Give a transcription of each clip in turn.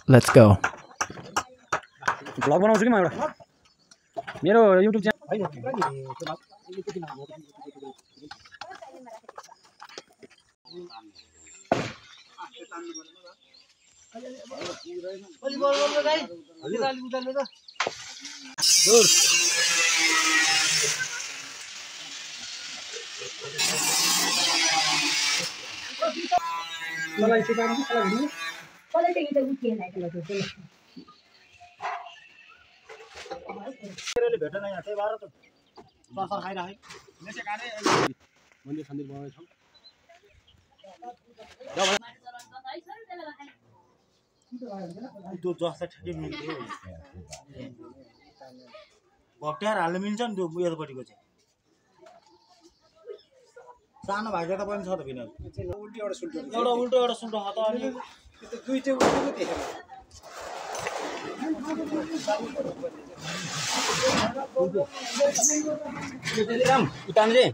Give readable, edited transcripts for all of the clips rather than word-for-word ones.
Let's go. Vlog बनाउँछु कि म एउटा मेरो युट्युब च्यानल भेटेन यहाँ त्यही भएर त ससर खाइराखे नेसे काने मन्दिर सन्दिर बनाउने छौँ त्यो जसलाई ठिकै मिल्थ्यो भट्याएर हाल्नु मिल्छ नि त्यो यतापट्टिको चाहिँ सानो भाइको त पनि छ त बिना उल्टो एउटा सुल्टो एउटा सुल्टो छ त अनि त्यो दुईटै उल्टो देखेर राम उतान्जे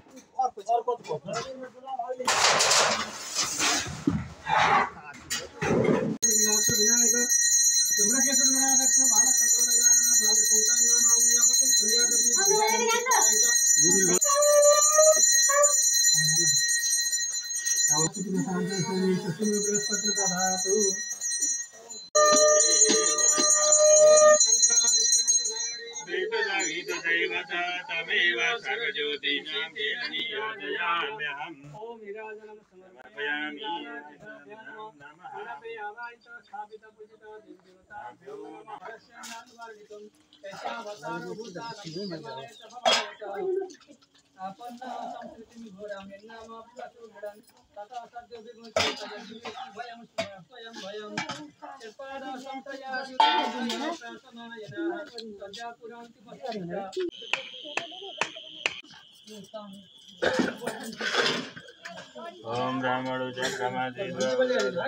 ओम ब्राह्मणो चक्रमादि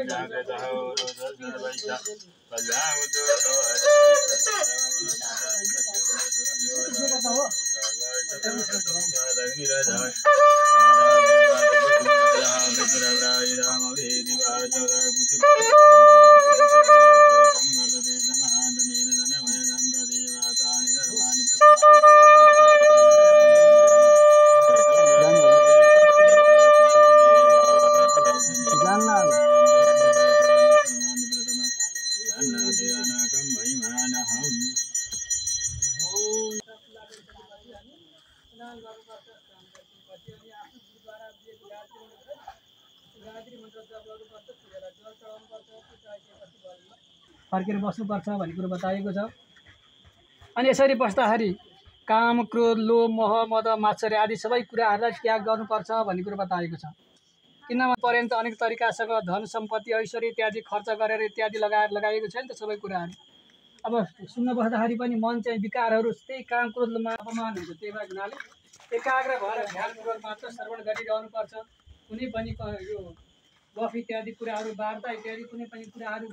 जागृतः रोदर्वैचा कल्यावतो फर्केर बस्नुपर्छ भन्ने कुरो बताएको छ। अनि यसरी बस्दाखेरि काम क्रोध लोभ मोह मद मात्सर्य आदि सबै कुराहरूलाई त्याग गर्नुपर्छ भन्ने कुरो बताएको छ। किनभने पर्यन्त अनेक तरिकासँग धन सम्पत्ति ऐश्वर्य इत्यादि खर्च गरेर इत्यादि लगाएको छ नि त सबै कुराहरू। अब सुन्न बस्दाखेरि पनि मन चाहिँ विकारहरू त्यही काम क्रोधमा अपमान हुन्छ। त्यही भएर हुनाले एकाग्र भएर ध्यानपूर्वक मात्र श्रवण गरिरहनुपर्छ। कुनै पनि यो गफ इत्यादि कुराहरू वार्ता इत्यादि कुनै पनि कुराहरू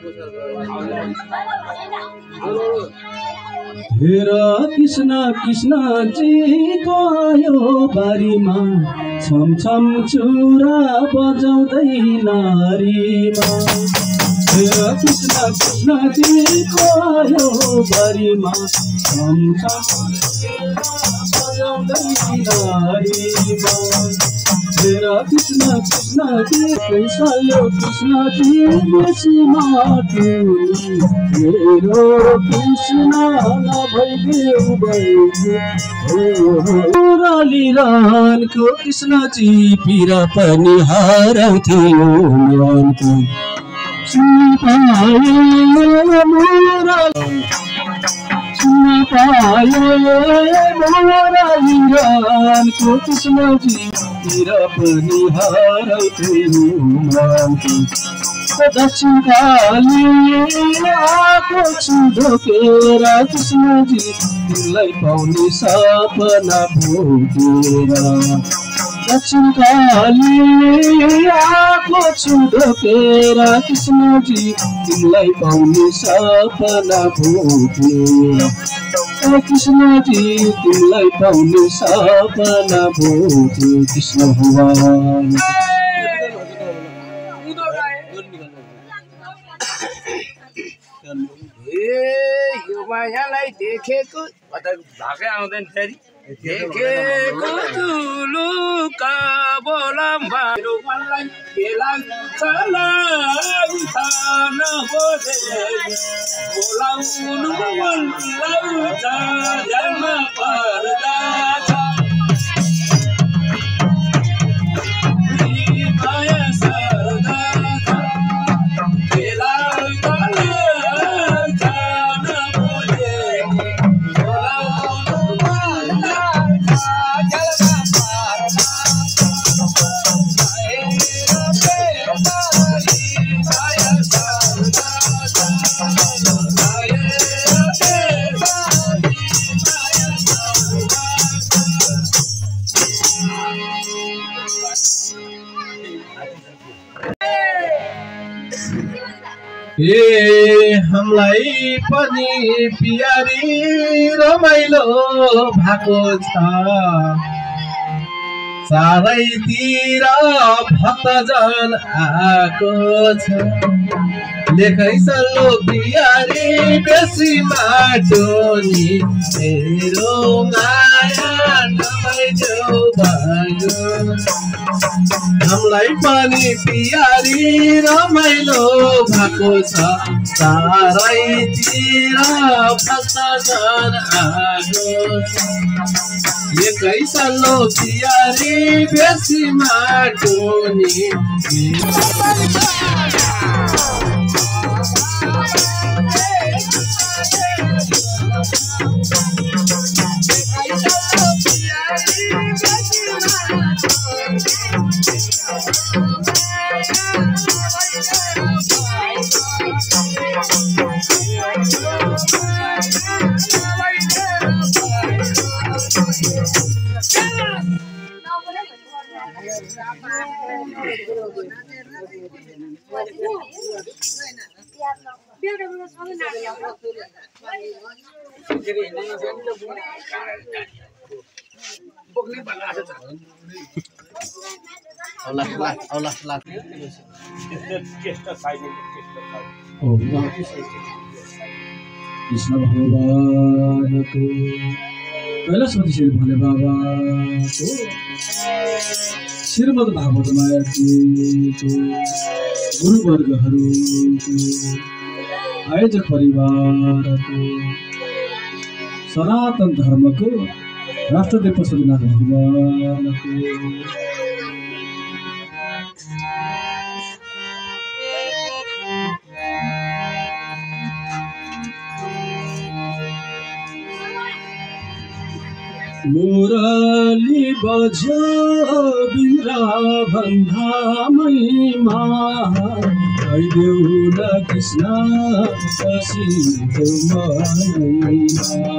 हेरा कृष्ण कृष्ण जीको आयो बारीमा छमछम चुरा बजाउँदै नारीमा हेरा कृष्ण कृष्ण जीको आयो बारीमा छमछम बजाउँदै नारीमा हेरा कृष्ण कृष्ण जी कैसायो कृष्ण जी बेसीमा टुनी मेरो कृष्ण नभइदेऊ मुरलीरानको कृष्ण जी पिर पनि हराउँथ्यो मनको सुन्न पाए मुरलीरानको कृष्ण जी पिर पनि हराउँथ्यो मनको दक्षिणकाली आएको छु ढोकेर कृष्णजी तिमीलाई पाउने सपना भोगेर दक्षिणकाली आएको छु ढोकेर कृष्णजी तिमीलाई पाउने सपना भोगेर कृष्णजी तिमीलाई पाउने सपना भोगे कृष्ण भगवान यो मायालाई देखेको भाकै आउँदैन फेरि देखेको तुलुका बोलाम मेरो मनलाई के लाग्छ बोलाउनु मन लाउँछ ध्यानमा पर्दा छ माया सर्दा हामीलाई पनि प्यारी रमाइलो भएको छ चारैतिर भक्तजन आएको छ लेखै सल्लो प्यारी बेसी माटोनी मेरो माया नभइदेऊ भयो हामीलाई पनि प्यारी रमाइलो भएको छ चारैतिर भक्तजन आएको छ लेखै सल्लो प्यारी बेसी माटोनी कृष्ण भगवान को कैलाशपति श्री भोले बाबा को श्रीमद् भागवत मायाको गुरुवर्गहरूको आयोजक परिवारको सनातन धर्मको राष्ट्रदेव पशुपतिनाथ भगवानको मुरली बज्यो वृन्दावन धामैमा आइदेऊ न कृष्ण बसिदेऊ मनैमा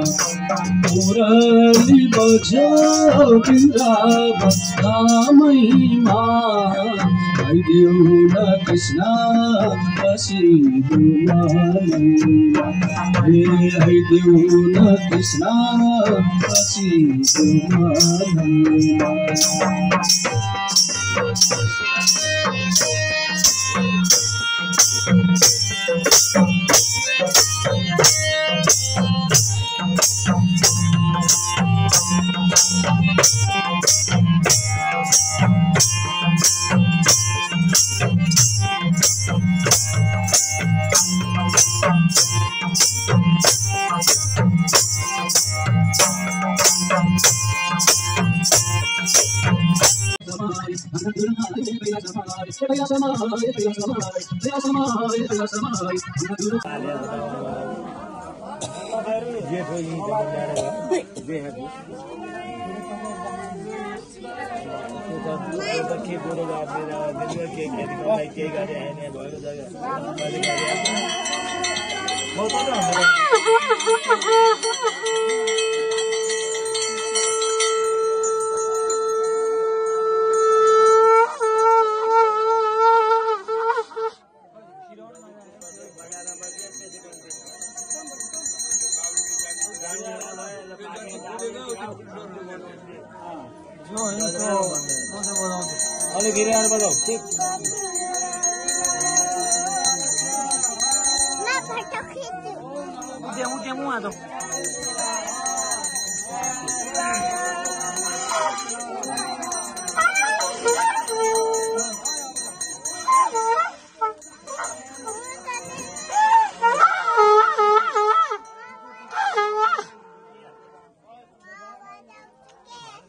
मुरली बज्यो वृन्दावन धामैमा आइदेऊ न कृष्ण बसिदेऊ मनैया आइदेऊ न कृष्ण बसिदेऊ मनैया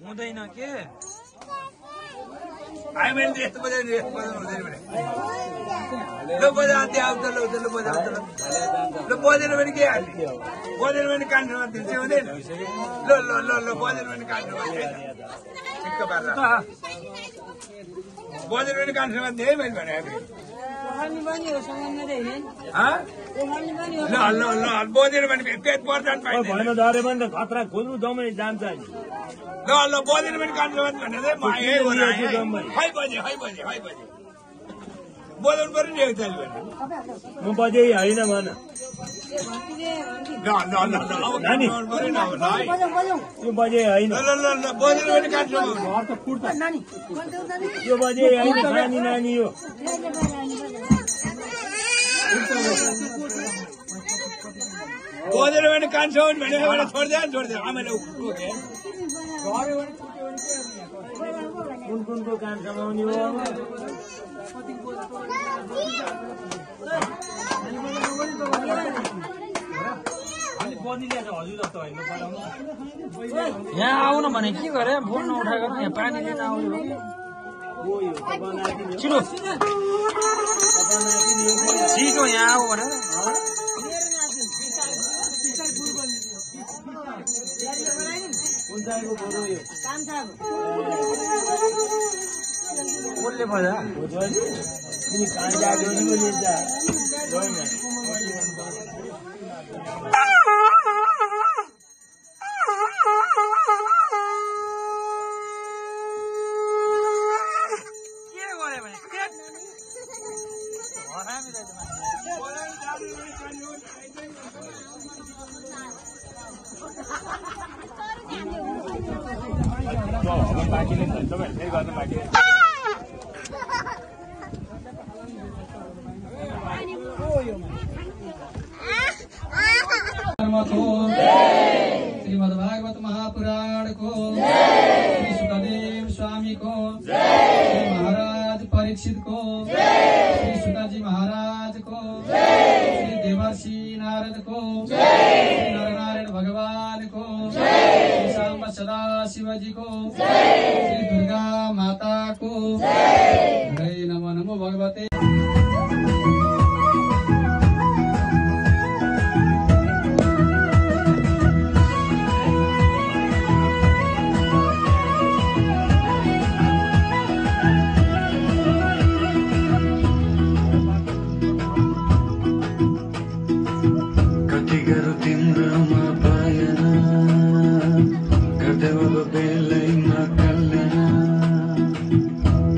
हुँदैन के आइ मैले यस्तो बजाउँछु यस्तो बजाउनु हुँदैन भने ल बजाउँदै आउँछ ल ल बजाउँछ ल बजेन भने के हाल्ने बजेन भने कान्छोमा दिन्छ हुँदैन ल ल ल ल बजेन भने कान्छोमा ठिक्क पारेर बजेन भने कान्छोमा दिएँ मैले भने ल ल ल बजेन भने पेट पर्छन् भएन झरे भने त खतरा खोज्नु दमै जान्छ ल ल बजेन भने कान्छोमा भनेर है बजे बोलाउनु पर्यो नि एक चाल भने म बजे होइन भन नानी यो बजे होइन ल बजेन भने कान्छोमा यो बजे होइन नानी नानी यो बजेन भने कान्छो भने छोड्दै आमाले कुनको कान समाउने हो यहाँ आउन भने के गरे फोन नउठाएको यहाँ पानी लिन आउनु छिटो छिटो यहाँ आऊ भनेर कसले बजा श्रीमद् भागवत महापुराण को श्री सुखदेव स्वामी को श्री महाराज परीक्षित को श्री सुताजी महाराज को श्री देवर्षि नारद को श्री नरनारायण भगवान को श्री सांब सदा शिवजी को श्री दुर्गा माता को हरे नमो नमो भगवते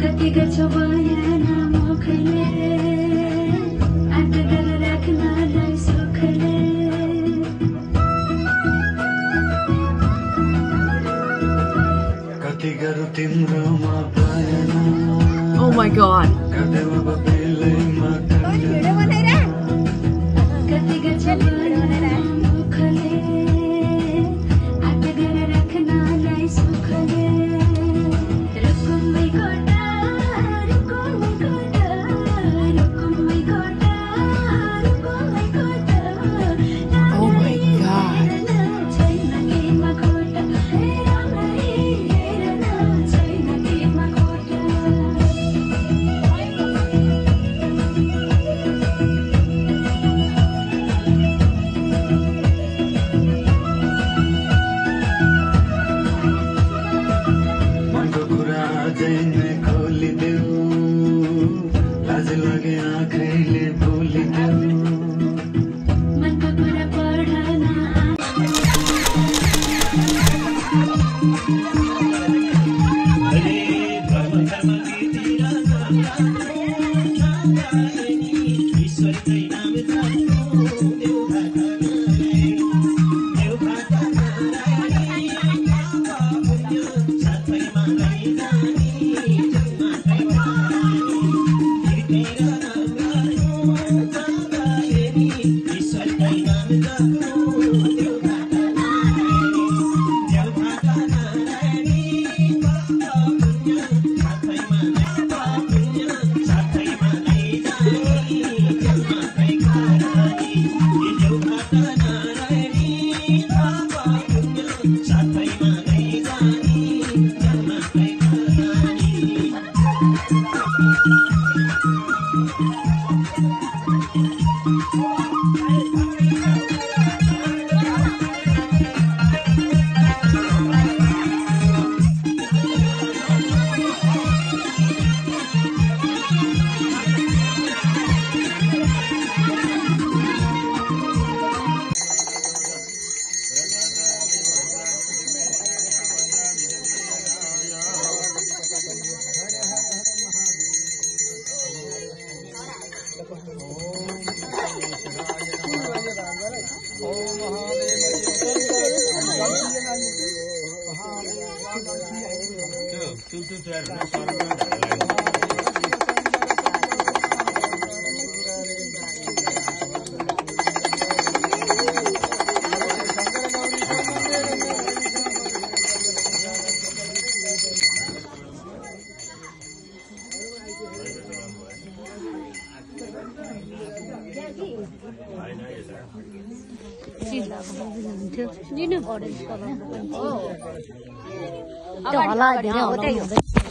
Kati gacha bayana Oh my God.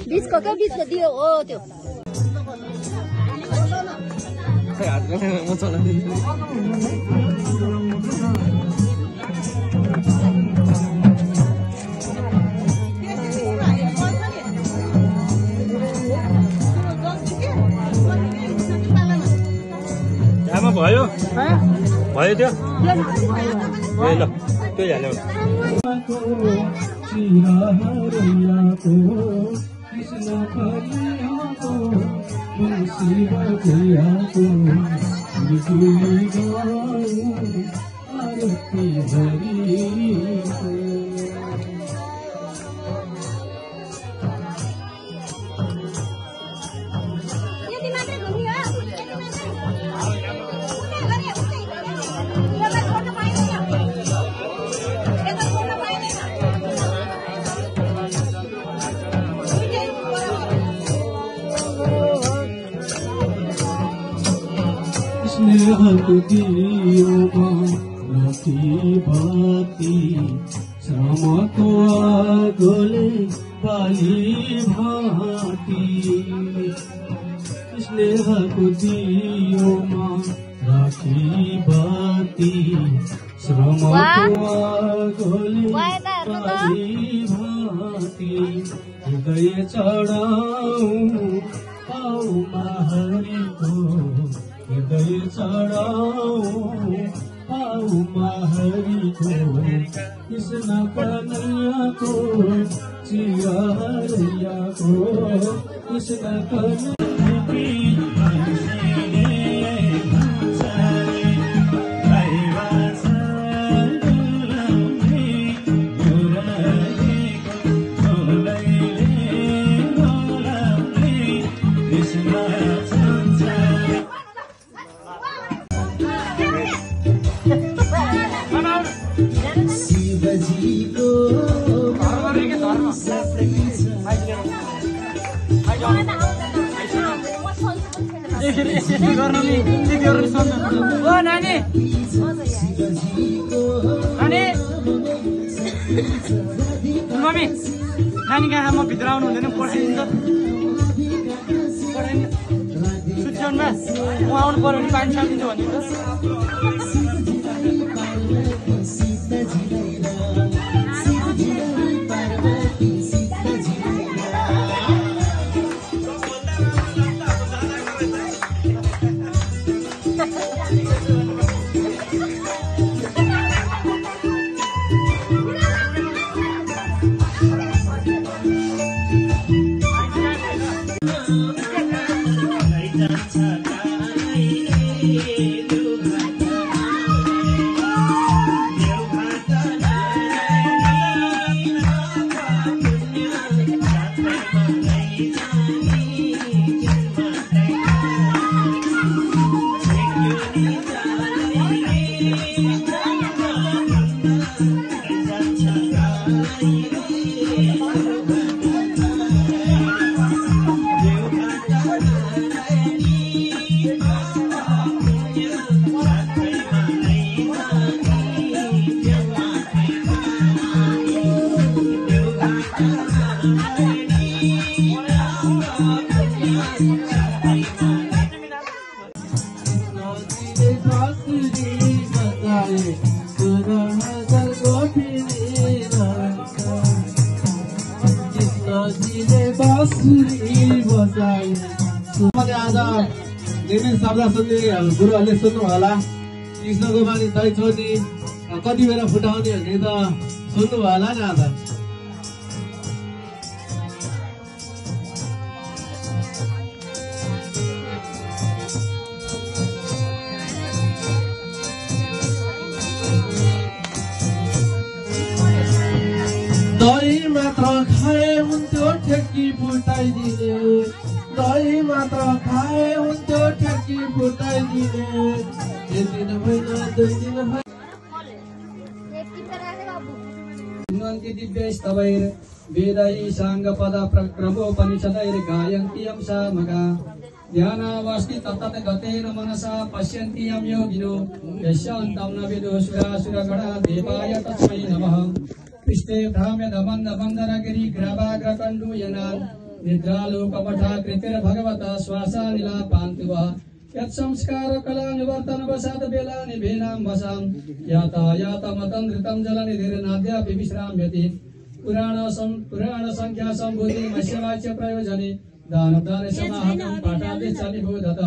बिचको क्या बिचको दियो हो त्यो भयो भयो त्यो ल त्यो हाल्यो भाती श्रमको आगोले पाली भाती स्नेहको दियोमा राखी बाती श्रमको आगोले पाली भाती हृदय चढाऊ पाउमा हरिको हृदय चढाऊ पाउमा हरिको कृष्ण कन्हैयाको चिया हरियाको कृष्ण कन्हैया मम्मी नानी कहाँ म भित्र आउनु हुँदैन पठाइदिन्छ सुत्योनमा म आउनु पर्यो भने पानी सालिदिन्छु भनिदिन्छ गुरुहरूले सुन्नु होला कृष्णको मानि दही छोड्ने कति बेला फुटाउने भन्ने त सुन्नु होला नि आज दही मात्र खाए हुन्थ्यो ठेकी फुटाइदिने दही मात्र खाए हुन्थ्यो ठेकी फुटाइदिने एक दिन होइन दुई दिन नन्ति दिव्यैस्तवैर वेदै साङ्गपद प्रक्रमोपनिषदैर् गायन्ति यं सामगा ध्यानावस्थि तत्तत् गतेन मनसा पश्यन्ति यं योगिनो यस्यान्तं न विदुषुरासुरगणा देवाय तस्मै नमः पृष्ठे भ्राम्यदमन्दमन्दरगिरि ग्रावाग्रकण्डूयनान् निद्रालोकमठा कृतिर्भगवता श्वासानिलापान्तु वा यत्संस्कार कला निवर्तनवशात् बेला निभेनां वशां यातायातमतं धृतं जलनिधिर्नाद्यापि विश्राम्यति पुराण संख्या सम्भूति मत्स्यवाच्य प्रयोजने दानदाने समाहतं पाठादि चलिभूदत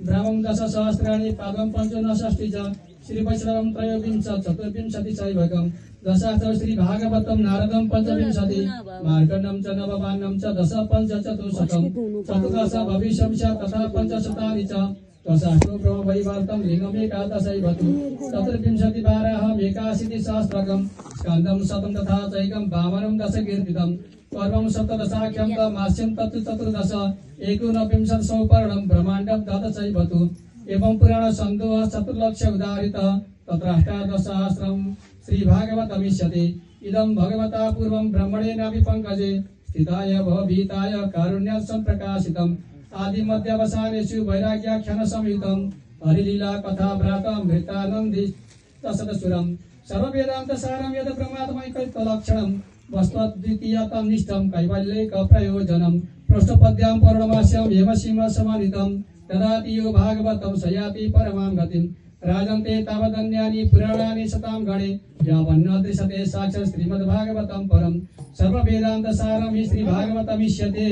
ब्राह्मं दशसहस्राणि पादं पञ्चनषष्टि च श्रीवैष्णवं त्रयोविंश चतुर्विंशति चैवकं दशाष्टौ श्रीभागवतं नारदं पञ्चविंशति मार्कण्डं च नववान्नं च दश पञ्चचतुश्शतं चतुर्दश भविष्यं च तथा पञ्चशतानि च दशाष्टौ ब्रह्मवैवर्तं लिङ्गमेकादशैवतु चतुर्विंशति वाराहमेकाशीतिसहस्रकं स्कन्दं शतं तथा चैकं वामनं दशकीर्तितं पर्वं सप्तदशाख्यं मास्यं तत् चतुर्दश एकोनविंशत् सौपर्णं ब्रह्माण्डं द्वादशैवतु एवं पुराण सन्दोह चतुर्लक्ष उदाहरितः तत्राष्टादशसहस्रं श्रीभागवतमिष्यति इदं भगवता पूर्वं ब्रह्मणेनापि पङ्कजे स्थिताय भवभीताय कारुण्यात् सम्प्रकाशितम् आदिमध्यावसानेषु वैराग्याख्यानसंयुतं हरिलीला कथाव्रातं मृतानन्दी तसदसुरं सर्ववेदान्तसारं यद् ब्रह्मात्मैकत्वलक्षणं वस्त्वद्वितीयतं निष्ठं कैवल्यैकप्रयोजनं पृष्ठपद्यां पौर्णमास्यां हेमसीमसमानितं ददाति यो भागवतं सयाति परमां गतिं राजन्ते तावदन्यानि पुराणानि शतां गणे यावन्न दृश्यते साक्षात् श्रीमद्भागवतं परं सर्ववेदान्तसारं हि श्रीभागवतमिष्यते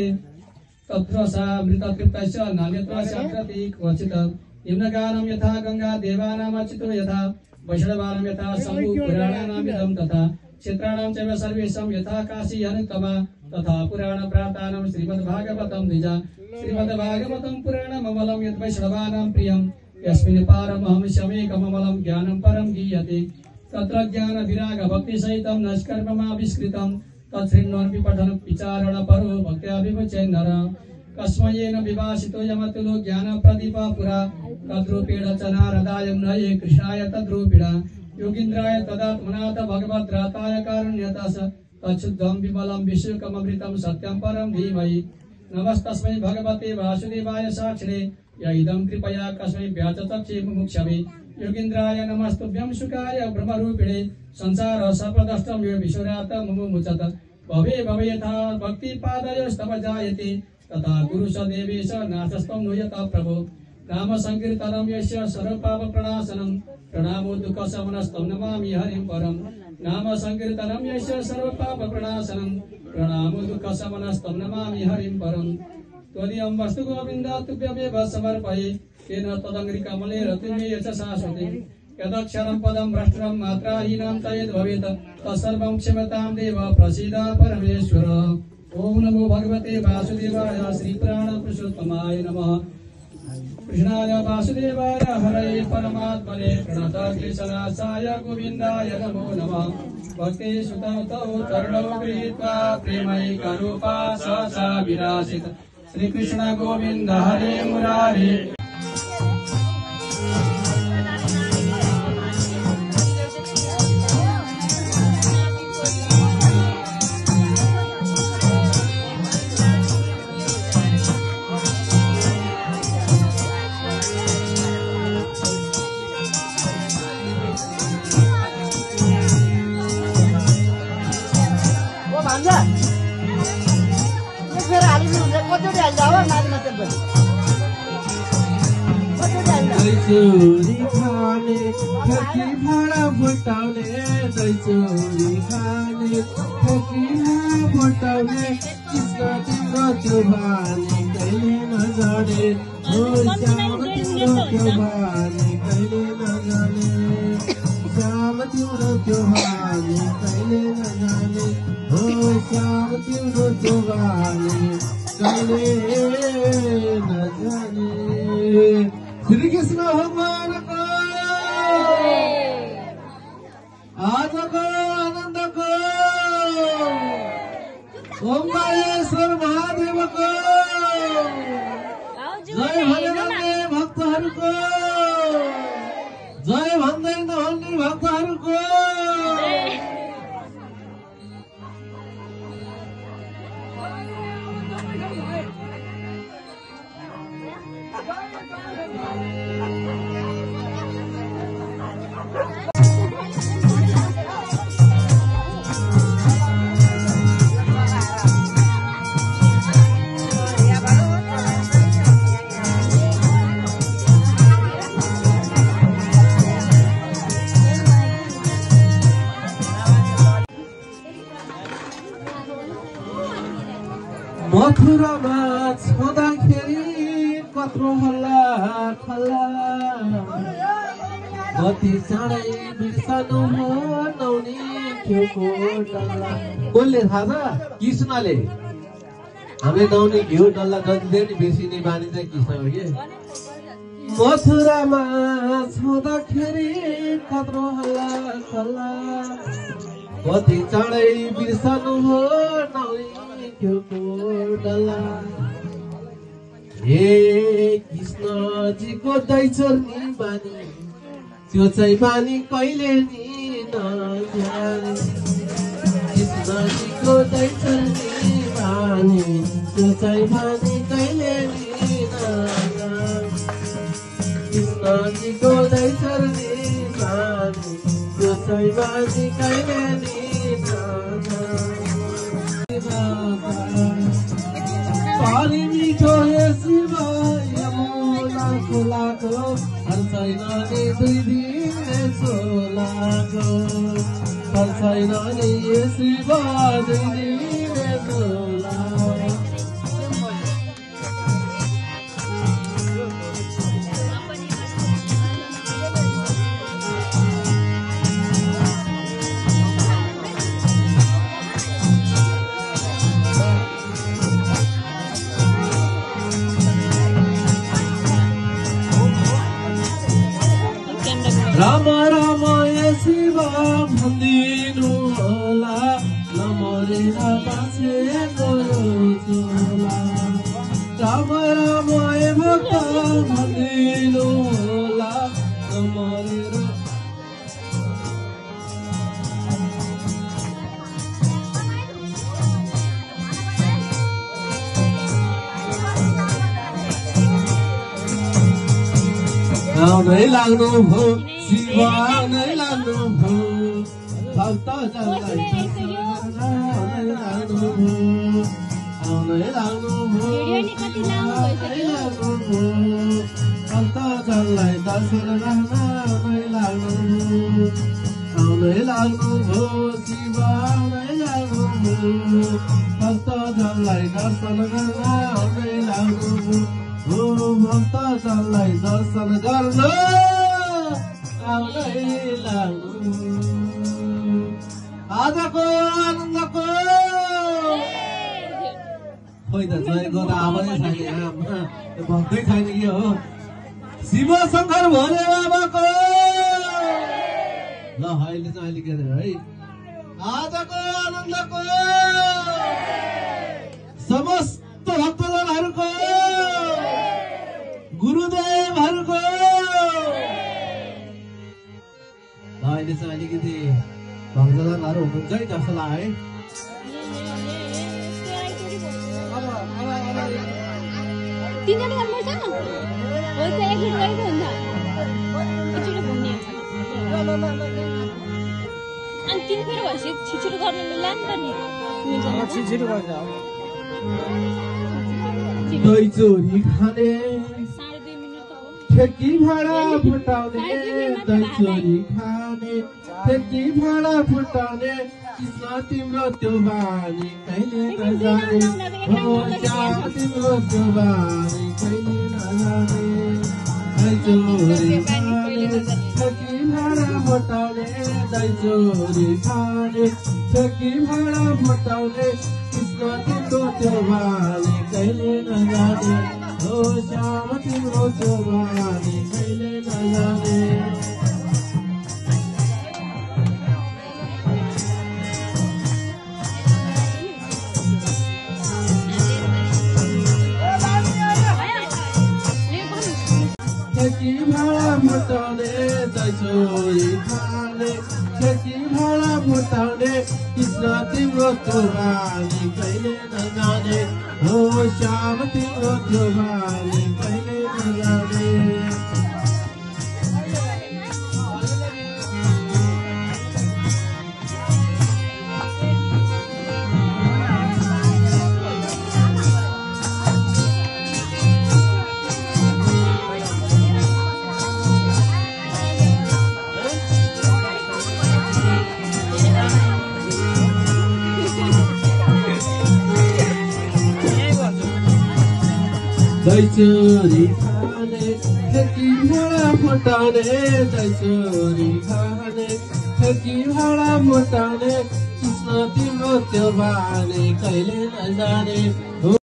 तत्र सा मृततृप्तश्च नान्यत्र शान्ति क्वचित् निम्नगानं यथा गंगा देवानामच्युतो यथा वैष्णवानां यथा शम्भु पुराणानामिदं तथा क्षेत्राणां च सर्वेषां यथा काशी अनुत्तमा तथा पुराणप्रातानां श्रीमद्भागवतं द्विजा श्रीमद्भागवतं पुराणममलं यद् वैष्णवानां प्रियं यस्मिन् पारमहंस्यमेकममलं ज्ञानं परं गीयते तत्र ज्ञानविरागभक्तिसहितं नष्कर्ममाविष्कृतं तच्छृण्वन् विपठन् विचारणपरो भक्त्या विमुच्य नर कस्मयेन विभासितो यमतुलो ज्ञान प्रदीप पुरा तद्रूपेण च नारदाय नये कृष्णाय तद्रूपिणा योगीन्द्राय तदात्मनाथ भगवद्राताय कारुण्यतः तच्छुद्धं विमलं विशुकममृतं सत्यं परं धीमहि नमस्तस्मै भगवते वासुदेवाय साक्षिणे य इदं कृपया कस्मै व्याचतक्षे मुमुक्षवे योगीन्द्राय नमस्तुभ्यं सुखाय ब्रह्मरूपिणे संसार सर्वदष्टं यो विश्वरात मुमुमुचत भवे भवे यथा भक्तिपादयोस्तव जायते तथा गुरुसदेवेश नाशस्तं नुयता प्रभो नाम संकीर्तनं यस्य सर्वपापप्रणाशनं प्रणामो दुःखशमनस्तं नमामि हरिं परं नाम संकीर्तनं यस्य सर्वपापप्रणाशनं प्रणामो दुःखशमनस्तं नमामि हरिं परं त्वदीयं वस्तु गोविन्द तुभ्यमेव समर्पये तेन तदङ्घ्रिकमले रतिमे यच शाश्वते यदक्षरं पदं भ्रष्टं मात्राहीनं च यद् भवेत् तत्सर्वं क्षमतां देव प्रसीद परमेश्वर ओम नमो भगवते वासुदेवाय श्रीप्राणपुरुषोत्तमाय नमः कृष्णाय वासुदेवाय हरये परमात्मने प्रणतक्लेशनाशाय गोविन्दाय नमो नमः भक्ति सुतौ चरणौ गृहीत्वा प्रेमैकरूपा सहसा विरासित श्रीकृष्ण गोविन्द हरे मुरारे चोरी खाने ठकी भाडा फुटाउने चोरी खाने ठकी भाडा फुटाउने कृष्ण तिम्रो त्यो बानी कहिले नजाने हो श्याम तिम्रो त्यो बानी कहिले नजाने श्याम तिम्रो त्यो बानी कहिले नजाने हो श्याम तिम्रो त्यो बानी कहिले नजाने श्री कृष्ण भगवान को आज को आनंद को ओंकारेश्वर महादेव को जय भगवान भक्तहरु को जय भन्दै नहुने भक्तहरु को मथुरामा छँदाखेरि कत्रो हल्ला खल्ला कति चाँडै बिर्सनु हो नौनी घिउको डल्ला कसले थाहा छ कृष्णले हामीले नौनी घिउ डल्ला जति धेरै बिर्सिने बानी चाहिँ कृष्ण हो कि मथुरामा छँदाखेरि कत्रो हल्ला खल्ला कति चाँडै बिर्सनु हो नौनी डल्ला हे कृष्णजीको दैचर्नी बानी त्यो चाहिँ बानी कहिले नि नजाने कृष्णजीको दैचर्नी बानी त्यो चाहिँ बानी कहिले नि नजाने कृष्णजीको दैचर्नी बानी त्यो चाहिँ बानी कहिले नि पानी मिठो हे शिव यमुना खोलाको हर छैन नि 2 दिन सोलाको हर छैन नि शिव 2 दिन सोलाको राम राम ये शिव भन्दिनु होला नमरेर बाँचेको चोला आउनै लाग्नु भो शिव आउनै लाग्नु भो भक्तजनलाई दर्शन आउनै लाग्नु भो आउनै लाग्नु भो आउनै लाग्नु भो भक्तजनलाई दर्शन आउनै लाग्नु भो आउनै लाग्नु भो शिव आउनै लाग्नु भो भक्तजनलाई दर्शन आउनै लाग्नु भो भक्तजनलाई दर्शन गर्न आउनै लाग्नु आजको आनन्दको खोइ त जयको त आवाजै छैन भक्तै छैन कि हो शिव शङ्कर भोले बाबाको ल अहिले चाहिँ अहिले के अरे है आजको आनन्दको समस्त भक्तजनहरूको गुरुदेवहरूको अहिले चाहिँ अलिकति भक्तजनहरू हुनुहुन्छ है जस्तो लाग्यो है तिनजना गर्नुपर्छ हो त्यो एकचोटि गरेको हुन्छ एकचोटि घुम्ने अनि तिन फेरि भएपछि छिटो गर्नु मिल्ला नि त नि छिटो गर्छ दही चोरी खाने 2.5 मिनेट त हो ठेकी भाडा फुटाउने दही चोरी खाने ठेकी भाडा फुटाउने कृष्ण तिम्रो त्यो बानी कहिले नजाने हो श्याम तिम्रो त्यो बानी कहिले नजाने दही चोरी खाने ठेकी भाडा फुटाउने दही चोरी खाने ठेकी भाडा फुटाउने कृष्ण तिम्रो त्यो बानी कहिले नजाने हो श्याम तिम्रो त्यो बानी कहिले नजाने ठेकी भाडा फुटाउने दही चोरी खाने ठेकी भाडा फुटाउने कृष्ण तिम्रो त्यो बानी कहिले नजाने हो श्याम तिम्रो त्यो बानी कहिले नजाने दही चोरी खाने ठेकी भाडा फुटाउने दही चोरी खाने ठेकी भाडा फुटाउने कृष्ण तिम्रो त्यो बानी कहिले नजाने